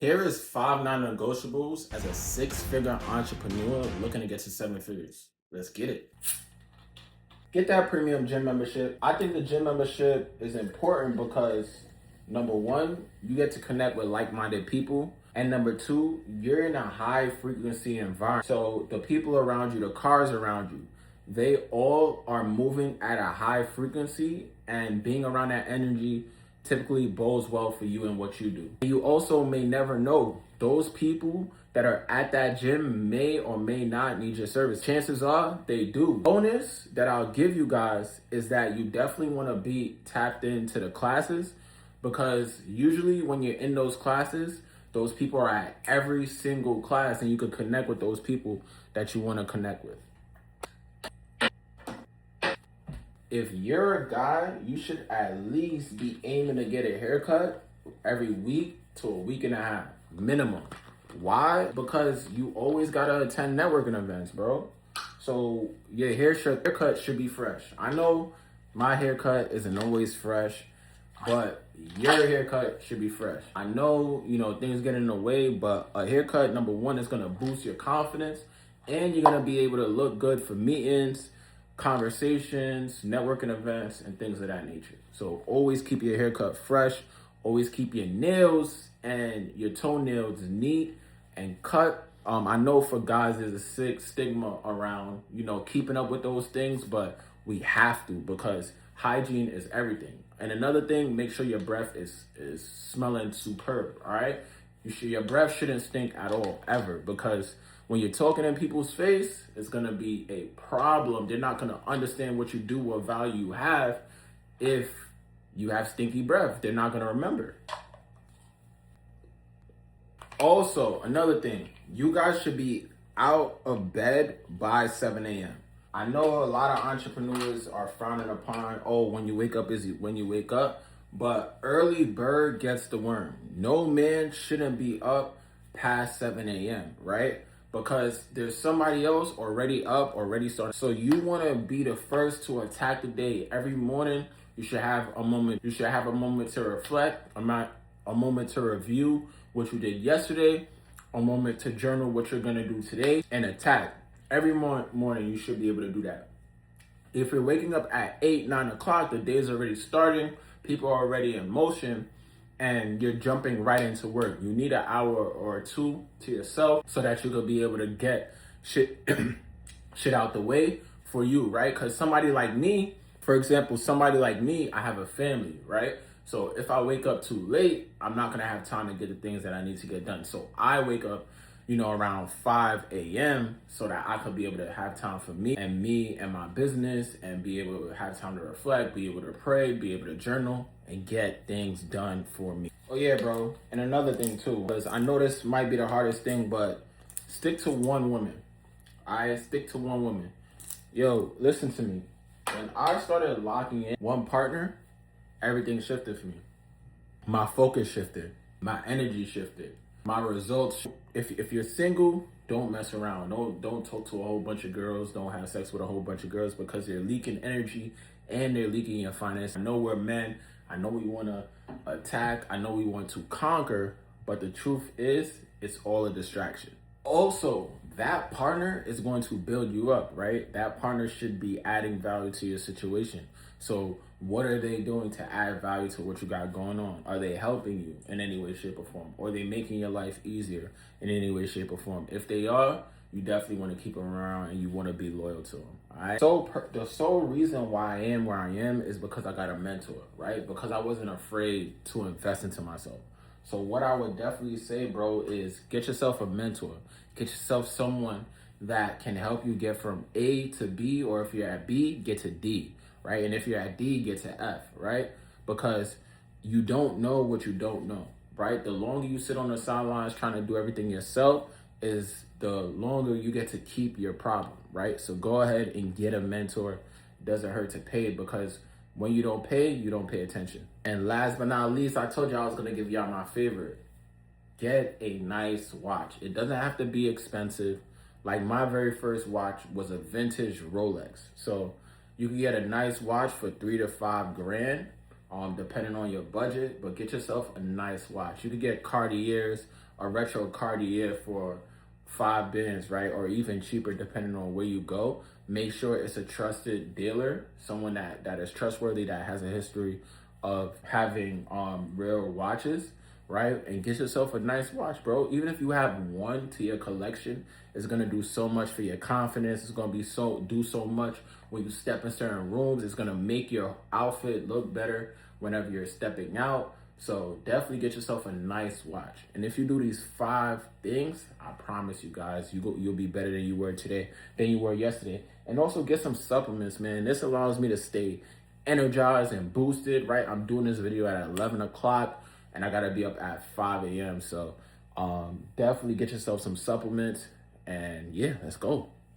Here is 5 non-negotiables as a six-figure entrepreneur looking to get to seven figures. Let's get it. Get that premium gym membership. I think the gym membership is important because number one, you get to connect with like-minded people. And number two, you're in a high frequency environment. So the people around you, the cars around you, they all are moving at a high frequency, and being around that energy typically bodes well for you and what you do. You also may never know, those people that are at that gym may or may not need your service. Chances are they do. Bonus that I'll give you guys is that you definitely want to be tapped into the classes, because usually when you're in those classes, those people are at every single class and you can connect with those people that you want to connect with. If you're a guy, you should at least be aiming to get a haircut every week to a week and a half, minimum. Why? Because you always gotta attend networking events, bro. So your haircut should be fresh. I know my haircut isn't always fresh, but your haircut should be fresh. I know, things get in the way, but a haircut, number one, is gonna boost your confidence, and you're gonna be able to look good for meetings, conversations, networking events, and things of that nature. So always keep your haircut fresh. Always keep your nails and your toenails neat and cut. I know for guys there's a sick stigma around, keeping up with those things, but we have to, because hygiene is everything. And another thing, make sure your breath is smelling superb, all right? Your breath shouldn't stink at all, ever, because when you're talking in people's face, it's gonna be a problem. They're not gonna understand what you do, what value you have, if you have stinky breath. They're not gonna remember. Also, another thing, you guys should be out of bed by 7 a.m. I know a lot of entrepreneurs are frowning upon, oh, when you wake up is when you wake up, but early bird gets the worm. No man shouldn't be up past 7 a.m., right? Because there's somebody else already up, already started. So you want to be the first to attack the day. Every morning, you should have a moment. You should have a moment to reflect, a moment to review what you did yesterday, a moment to journal what you're going to do today, and attack. Every morning, you should be able to do that. If you're waking up at 8, 9 o'clock, the day's already starting, people are already in motion, and you're jumping right into work. You need an hour or two to yourself so that you could be able to get shit shit out the way for you, right? Because somebody like me, for example, I have a family, right? So if I wake up too late, I'm not gonna have time to get the things that I need to get done. So I wake up, around 5 a.m. so that I could be able to have time for me and my business, and be able to have time to reflect, be able to pray, be able to journal, and get things done for me. Oh yeah, bro. And another thing too, because I know this might be the hardest thing, but stick to one woman. I stick to one woman. Yo, listen to me. When I started locking in one partner, everything shifted for me. My focus shifted. My energy shifted. My results. If you're single, don't mess around. Don't talk to a whole bunch of girls. Don't have sex with a whole bunch of girls, because they're leaking energy and they're leaking your finance. I know we're men. I know we want to attack. I know we want to conquer, but the truth is, it's all a distraction. Also, that partner is going to build you up, right? That partner should be adding value to your situation. So what are they doing to add value to what you got going on? Are they helping you in any way, shape, or form? Or are they making your life easier in any way, shape, or form? If they are, you definitely want to keep them around, and you want to be loyal to them, all right? So the sole reason why I am where I am is because I got a mentor, right? Because I wasn't afraid to invest into myself. So what I would definitely say, bro, is get yourself a mentor. Get yourself someone that can help you get from A to B, or if you're at B, get to D, right? And if you're at D, get to F, right? Because you don't know what you don't know, right? The longer you sit on the sidelines trying to do everything yourself, is the longer you get to keep your problem, right? So go ahead and get a mentor. It doesn't hurt to pay, because when you don't pay attention. And last but not least, I told you I was gonna give y'all my favorite. Get a nice watch. It doesn't have to be expensive. Like my very first watch was a vintage Rolex. So you can get a nice watch for 3 to 5 grand, depending on your budget, but get yourself a nice watch. You can get Cartiers, a retro Cartier for 5 bins, right? Or even cheaper depending on where you go. Make sure it's a trusted dealer, someone that is trustworthy, that has a history of having real watches, right? And get yourself a nice watch, bro. Even if you have one to your collection, it's gonna do so much for your confidence. It's gonna do so much when you step in certain rooms. It's gonna make your outfit look better whenever you're stepping out. So definitely get yourself a nice watch. And if you do these 5 things, I promise you guys, you'll be better than you were today, than you were yesterday. And also get some supplements, man. This allows me to stay energized and boosted, right? I'm doing this video at 11 o'clock and I gotta be up at 5 a.m. So definitely get yourself some supplements and yeah, let's go.